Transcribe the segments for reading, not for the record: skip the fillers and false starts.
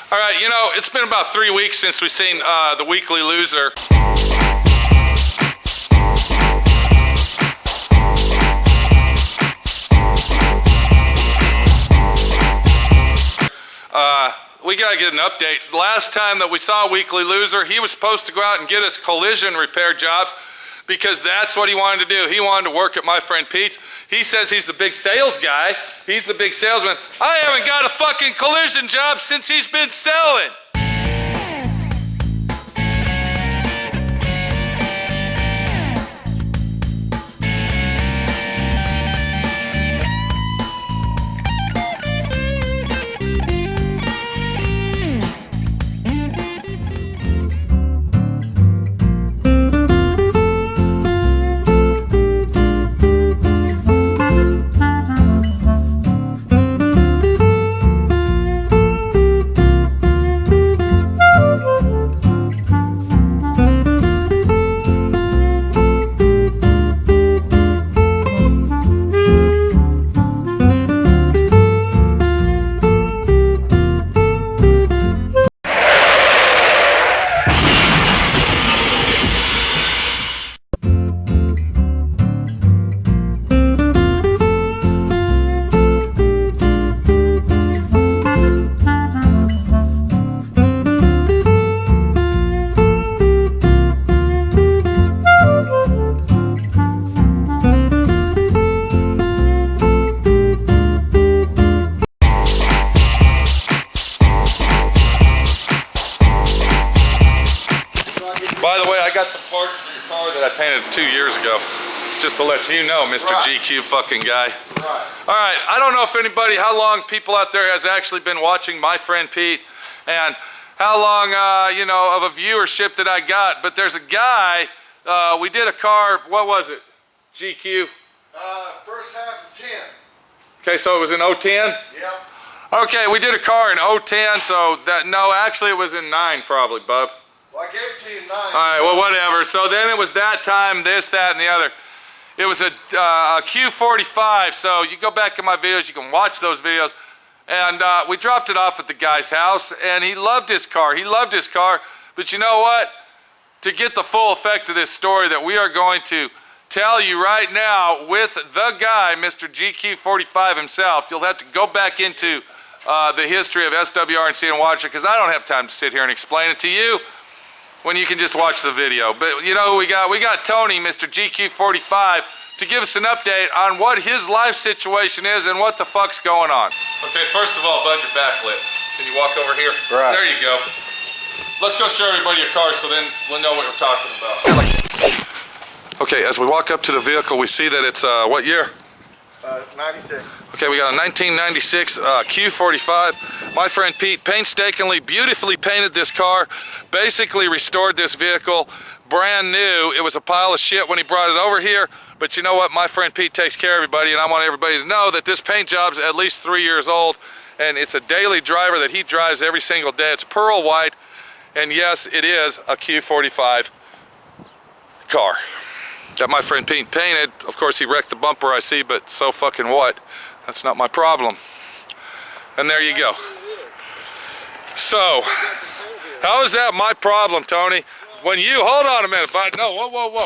All right, you know, it's been about 3 weeks since we've seen The Weekly Loser. We gotta get an update. Last time that we saw Weekly Loser, he was supposed to go out and get us collision repair jobs because that's what he wanted to do. He wanted to work at my friend Pete's. He says he's the big sales guy. He's the big salesman. I haven't got a fucking collision job since he's been selling. By the way, I got some parts for your car that I painted 2 years ago. Just to let you know, Mr. Right. GQ fucking guy. Right. All right, I don't know if anybody, how long people out there has actually been watching my friend Pete and how long, you know, of a viewership that I got, but there's a guy, we did a car, what was it? GQ? First half of 10. Okay, so it was in 010? Yep. Okay, we did a car in 010, so that, no, actually it was in 9 probably, bub. Well, I gave it to you in 9. All right, well, whatever. So then it was that time, this, that, and the other. It was a Q45, so you go back in my videos, you can watch those videos. And we dropped it off at the guy's house, and he loved his car. He loved his car, but you know what? To get the full effect of this story that we are going to tell you right now with the guy, Mr. GQ45 himself, you'll have to go back into the history of SWRC and watch it, because I don't have time to sit here and explain it to you when you can just watch the video. But you know who we got? We got Tony, Mr. GQ45, to give us an update on what his life situation is and what the fuck's going on. Okay, first of all, bud, you're backlit. Can you walk over here? Right. There you go. Let's go show everybody your car so then we'll know what we're talking about. Okay, as we walk up to the vehicle, we see that it's, what year? 96. Okay, we got a 1996 Q45. My friend Pete painstakingly, beautifully painted this car, basically restored this vehicle, brand new. It was a pile of shit when he brought it over here, but you know what? My friend Pete takes care of everybody, and I want everybody to know that this paint job's at least 3 years old, and it's a daily driver that he drives every single day. It's pearl white, and yes, it is a Q45 car that my friend Pete painted. Of course, he wrecked the bumper, I see, but so fucking what? That's not my problem. And there you go. So, how is that my problem, Tony? When you, hold on a minute, bud. No, whoa, whoa, whoa.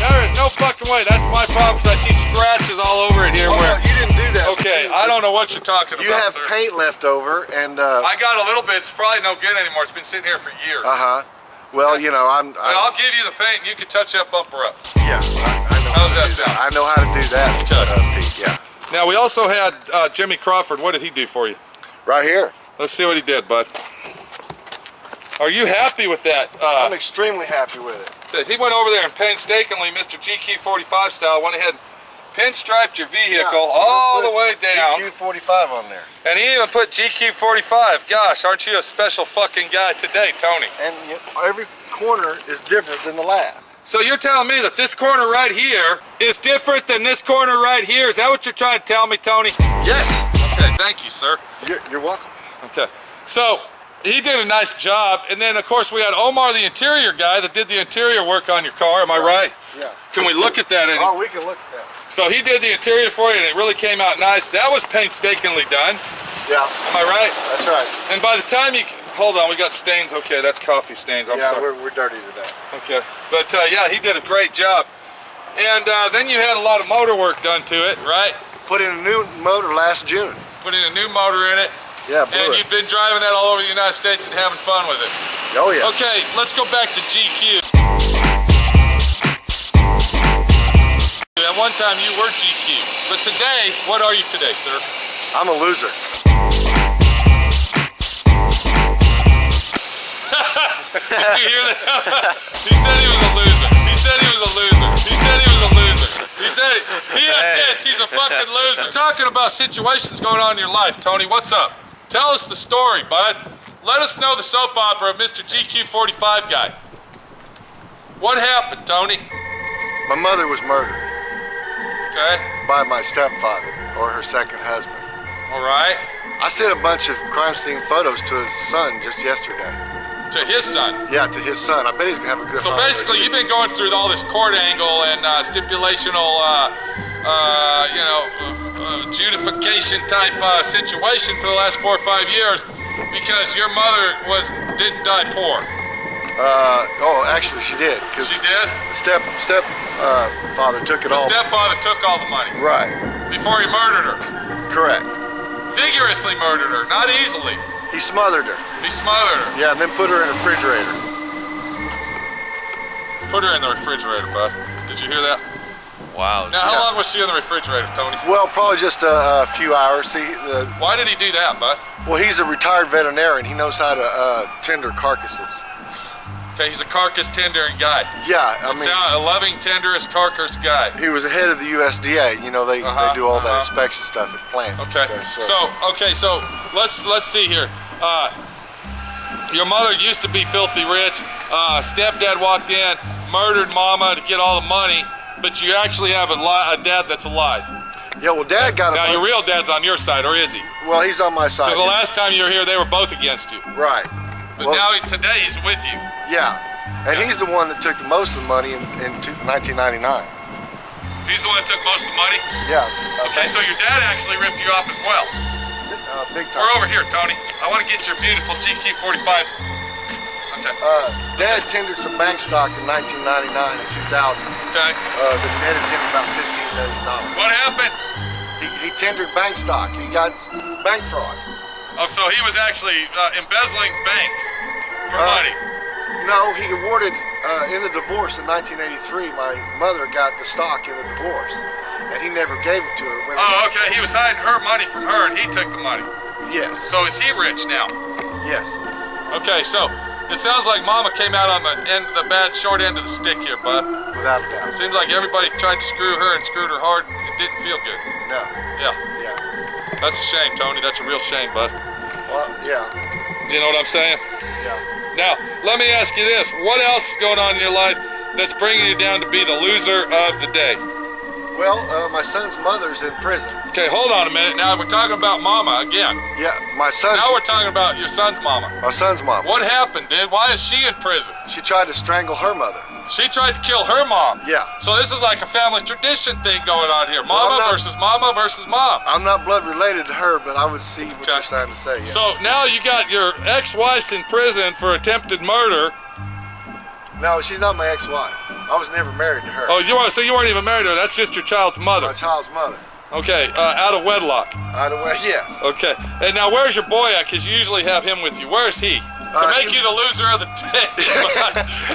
There is no fucking way. That's my problem, because I see scratches all over it here. Oh, Where, no, you didn't do that. okay, I don't know what you're talking You about, have sir. paint left over, and I got a little bit. It's probably no good anymore. It's been sitting here for years. well, you know, But I'll give you the paint, and you can touch that bumper up. yeah, I know. How's how to that do sound? I know how to do that, Okay. Pete. Yeah. Now, we also had Jimmy Crawford. What did he do for you? Right here. Let's see what he did, bud. Are you happy with that? I'm extremely happy with it. He went over there and painstakingly, Mr. GQ45 style, went ahead and pinstriped your vehicle all the way down. GQ45 on there. And he even put GQ45. Gosh, aren't you a special fucking guy today, Tony? And every corner is different than the last. So you're telling me that this corner right here is different than this corner right here? Is that what you're trying to tell me, Tony? Yes. Okay, thank you, sir. You're welcome. Okay, so he did a nice job, and then of course we had Omar, the interior guy, that did the interior work on your car. Am I right? Yeah. Can we look at that? Oh, we can look at that. So he did the interior for you, and it really came out nice. That was painstakingly done. Yeah. Am I right? That's right. And by the time you, hold on, we got stains. Okay, that's coffee stains. I'm sorry. We're dirty today. Okay, but yeah, he did a great job. And then you had a lot of motor work done to it, right? Put in a new motor last June. Put in a new motor in it. Yeah, and you've been driving that all over the United States and having fun with it. Oh yeah. Okay, let's go back to GQ. At one time you were GQ, but today, what are you today, sir? I'm a loser. Did you hear that? He said he was a loser. He said he was a loser. He said he was a loser. He said he admits he's a fucking loser. Talking about situations going on in your life, Tony, what's up? Tell us the story, bud. Let us know the soap opera of Mr. GQ45 guy. What happened, Tony? My mother was murdered. Okay. By my stepfather, or her second husband. All right. I sent a bunch of crime scene photos to his son just yesterday. To his son? Yeah, to his son. I bet he's gonna have a good So basically, you've been going through all this court angle and stipulational, adjudication type situation for the last 4 or 5 years because your mother didn't die poor. Actually she did. She did? The father took it all. The stepfather took all the money. Right. Before he murdered her. Correct. Vigorously murdered her, not easily. He smothered her. He smothered her. Yeah, and then put her in a refrigerator. Put her in the refrigerator, bud. Did you hear that? Wow. Now, how long was she in the refrigerator, Tony? Well, probably just a few hours. See, why did he do that, bud? Well, he's a retired veterinarian. He knows how to tender carcasses. Okay, he's a carcass tendering guy. Yeah, a loving, tenderest carcass guy. He was the head of the USDA. You know, they do all that inspection stuff at plants. Okay. And stuff, so let's see here. Your mother used to be filthy rich. Stepdad walked in, murdered mama to get all the money, but you actually have a dad that's alive. Yeah, well, Dad got Now, your real dad's on your side, or is he? Well, he's on my side. Because the last time you were here, they were both against you. Right. But now, today, he's with you. Yeah. And he's the one that took the most of the money in 1999. He's the one that took most of the money? Yeah. Okay, so your dad actually ripped you off as well. Big time. We're over here, Tony. I want to get your beautiful GQ45. Okay. Dad tendered some bank stock in 1999 and 2000. Okay. That netted him about $15 million. What happened? He tendered bank stock. He got bank fraud. Oh, so he was actually embezzling banks for money. No, he awarded, in the divorce in 1983, my mother got the stock in the divorce, and he never gave it to her. Okay, he was hiding her money from her, and he took the money. Yes. So is he rich now? Yes. Okay, so it sounds like Mama came out on the short end of the stick here, bud. Without a doubt. Seems like everybody tried to screw her and screwed her hard. It didn't feel good. No. Yeah. Yeah. That's a shame, Tony. That's a real shame, bud. Well, yeah. You know what I'm saying? Yeah. Now, let me ask you this. What else is going on in your life that's bringing you down to be the loser of the day? Well, my son's mother's in prison. Okay, hold on a minute. Now, we're talking about Mama again. Yeah, my son. Now we're talking about your son's mama. My son's mom. What happened, dude? Why is she in prison? She tried to strangle her mother. She tried to kill her mom. Yeah. So this is like a family tradition thing going on here. Mama versus mama versus mom. I'm not blood related to her, but I would see what you're trying to say. Yeah. So now you got your ex-wife's in prison for attempted murder. No, she's not my ex-wife. I was never married to her. Oh, so you weren't even married to her. That's just your child's mother. My child's mother. Okay, out of wedlock. Out of wedlock, yes. Okay, and now where's your boy at? Because you usually have him with you. Where is he? To make you the loser of the day.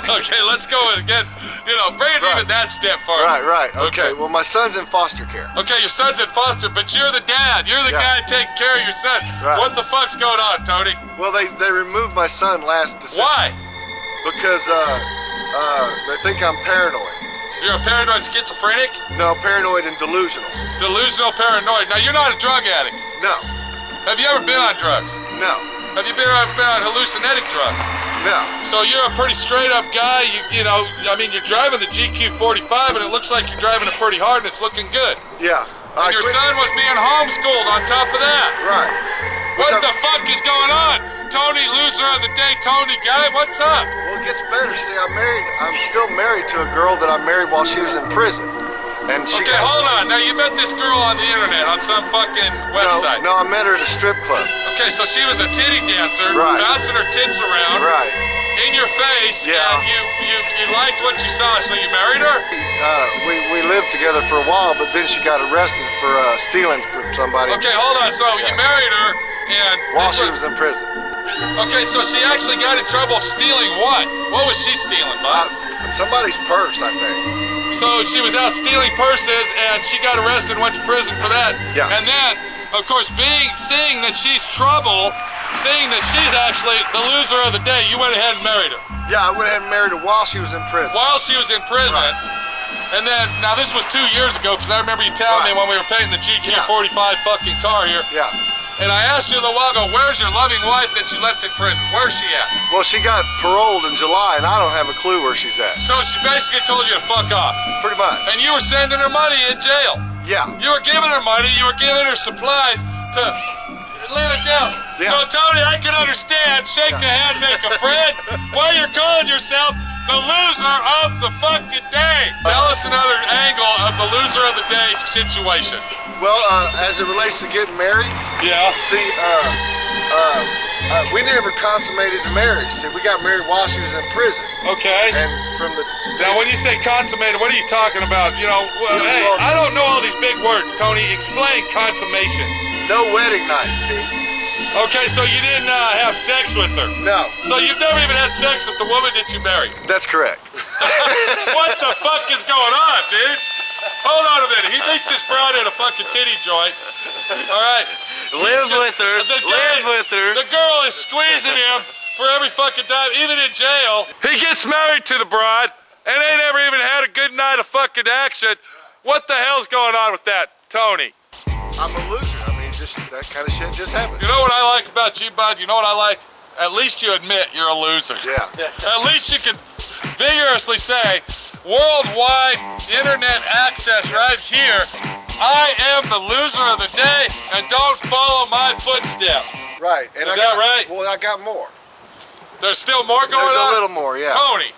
Okay, let's go again. Bring it even that step farther. Right. Okay, well, my son's in foster care. Okay, your son's in foster, but you're the dad. You're the guy taking care of your son. Right. What the fuck's going on, Tony? Well, they removed my son last December. Why? Because they think I'm paranoid. You're a paranoid schizophrenic? No, paranoid and delusional. Delusional paranoid. Now, you're not a drug addict. No. Have you ever been on drugs? No. Have you ever been on hallucinogenic drugs? No. So you're a pretty straight up guy. You're driving the GQ45 and it looks like you're driving it pretty hard and it's looking good. Yeah. And your son was being homeschooled on top of that. Right. What the fuck is going on? Tony, loser of the day, Tony guy, what's up? Well, it gets better. See, I'm still married to a girl that I married while she was in prison. And she Okay, hold on. Now you met this girl on the internet on some fucking website. No, I met her at a strip club. Okay, so she was a titty dancer, Right. bouncing her tits around Right. in your face, Yeah. and you liked what you saw, so you married her? We lived together for a while, but then she got arrested for stealing from somebody Okay, hold on. So you married her, and while this she was in prison. okay. So she actually got in trouble stealing what? What was she stealing, bud? Somebody's purse, I think. So she was out stealing purses, and she got arrested and went to prison for that. Yeah. And then, of course, seeing that she's trouble, seeing that she's actually the loser of the day, you went ahead and married her Yeah, I went ahead and married her while she was in prison. while she was in prison. Right. And then, now this was 2 years ago, because I remember you telling me Right. when we were painting the GQ45 fucking car here. Yeah. And I asked you a little while ago, where's your loving wife that you left in prison? Where's she at? Well, she got paroled in July, and I don't have a clue where she's at. So she basically told you to fuck off. Pretty much. And you were sending her money in jail. Yeah. You were giving her money, you were giving her supplies to live it down. Yeah. So Tony, I can understand, shake a hand, make a friend, while you're calling yourself the loser of the fucking day. Tell us another angle of the loser of the day situation. Well, as it relates to getting married, Yeah. see, we never consummated the marriage. See, we got married while she was in prison. Okay. And from the Now, when you say consummated, what are you talking about? You know, hey, I don't know all these big words, Tony. Explain consummation. no wedding night, Pete. Okay, so you didn't have sex with her. No, So you've never even had sex with the woman that you married. that's correct. What the fuck is going on, dude? Hold on a minute. He meets this bride at a fucking titty joint. All right. Live with her. Live with her. The girl is squeezing him for every fucking time, even in jail. He gets married to the bride and ain't ever even had a good night of fucking action. What the hell's going on with that, Tony? I'm a loser. I mean, just that kind of shit just happens. You know what I like about you, bud? You know what I like? At least you admit you're a loser. Yeah. At least you can vigorously say, worldwide internet access right here, I am the loser of the day, and don't follow my footsteps. Right. And Is I that got, right? Well, I got more. There's still more going There's on? a little more, yeah. Tony.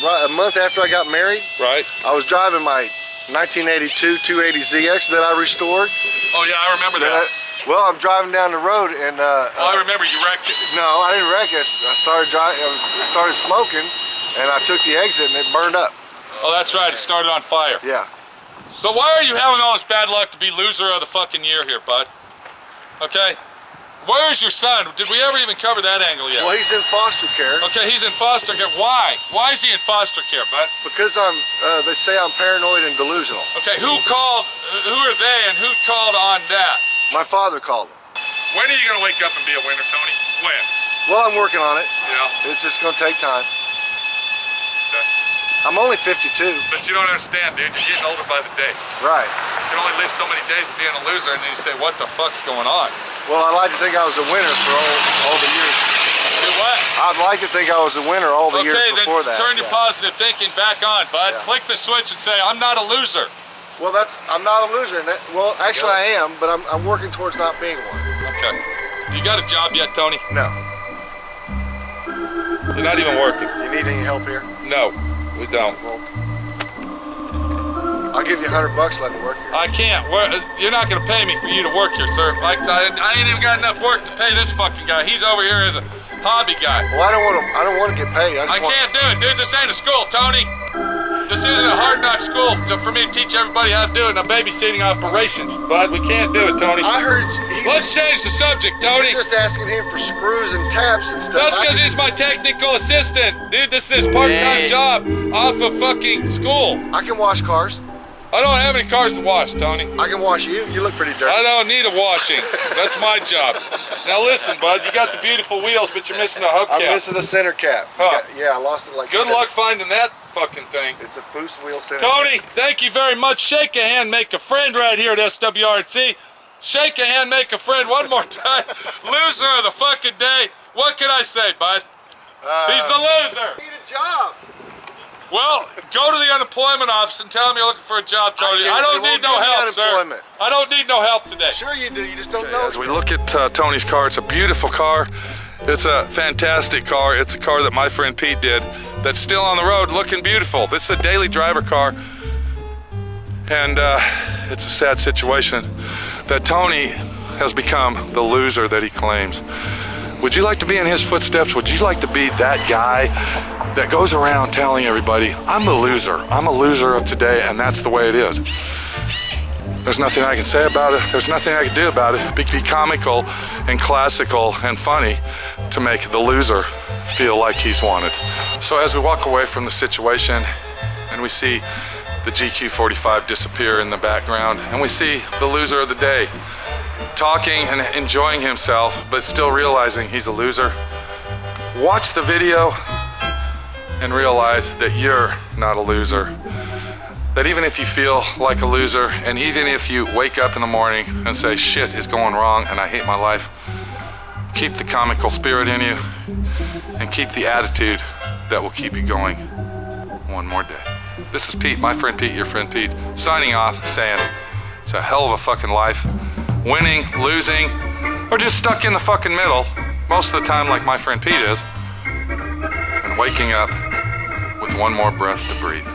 Right, a month after I got married, Right. I was driving my 1982 280ZX that I restored. Oh yeah, I remember that. Well, I'm driving down the road and Oh, I remember you wrecked it. no, I didn't wreck it. I started driving. I started smoking, and I took the exit and it burned up. Oh, that's right. It started on fire. Yeah. But why are you having all this bad luck to be loser of the fucking year here, bud? Okay? Where's your son? Did we ever even cover that angle yet? Well, he's in foster care Okay, he's in foster care. Why? Why is he in foster care, bud? because I'm. They say I'm paranoid and delusional. Okay, who called, who are they, and who called on that? My father called him. When are you going to wake up and be a winner, Tony? When? Well, I'm working on it. Yeah. It's just gonna take time. I'm only 52. But you don't understand, dude. You're getting older by the day. Right. You can only live so many days of being a loser, and then you say, what the fuck's going on? Well, I like to think I was a winner for all the years. Do what? I'd like to think I was a winner all the years Okay, then before that. turn your yeah. positive thinking back on, bud. Yeah. Click the switch and say, I'm not a loser. Well, I'm not a loser. Well, actually I am, but I'm working towards not being one. Okay. You got a job yet, Tony? No. You're not even working. Do you need any help here? No, we don't. Well, I'll give you $100 let me work here. I can't. You're not going to pay me for you to work here, sir. Like, I ain't even got enough work to pay this fucking guy. He's over here as a hobby guy. Well, I don't want to get paid. I can't do it, dude. This ain't a school, Tony. This isn't a hard knock school for me to teach everybody how to do it in a babysitting operations, bud. We can't do it, Tony. I heard Let's change the subject, Tony. just asking him for screws and taps and stuff. That's because he's my technical assistant. Dude, this is his part-time Hey. job off of fucking school. I can wash cars. I don't have any cars to wash, Tony. I can wash you. You look pretty dirty. I don't need a washing. That's my job. Now listen, bud, you got the beautiful wheels, but you're missing a I'm hubcap. missing a center cap. Huh. Yeah, I lost it like Good luck finding that fucking thing. It's a Foose wheel center. Tony, thank you very much. Shake a hand, make a friend right here at SWRC. Shake a hand, make a friend one more time. Loser of the fucking day. What can I say, bud? He's the loser. Need a job. Well, go to the unemployment office and tell them you're looking for a job, Tony. I don't They need won't no give me help, sir. unemployment. I don't need no help today. Sure you do. You just don't know. As we look at Tony's car, it's a beautiful car. It's a fantastic car. It's a car that my friend Pete did that's still on the road looking beautiful. This is a daily driver car. And it's a sad situation that Tony has become the loser that he claims. Would you like to be in his footsteps? Would you like to be that guy that goes around telling everybody, I'm the loser. I'm a loser of today, and that's the way it is. There's nothing I can say about it. There's nothing I can do about it. Be comical and classical and funny to make the loser feel like he's wanted. So as we walk away from the situation and we see the GQ45 disappear in the background, and we see the loser of the day talking and enjoying himself, but still realizing he's a loser, watch the video and realize that you're not a loser. That even if you feel like a loser, and even if you wake up in the morning and say shit is going wrong and I hate my life, keep the comical spirit in you and keep the attitude that will keep you going one more day. This is Pete, my friend Pete, your friend Pete, signing off, saying it's a hell of a fucking life. Winning, losing, or just stuck in the fucking middle, most of the time like my friend Pete is, and waking up with one more breath to breathe.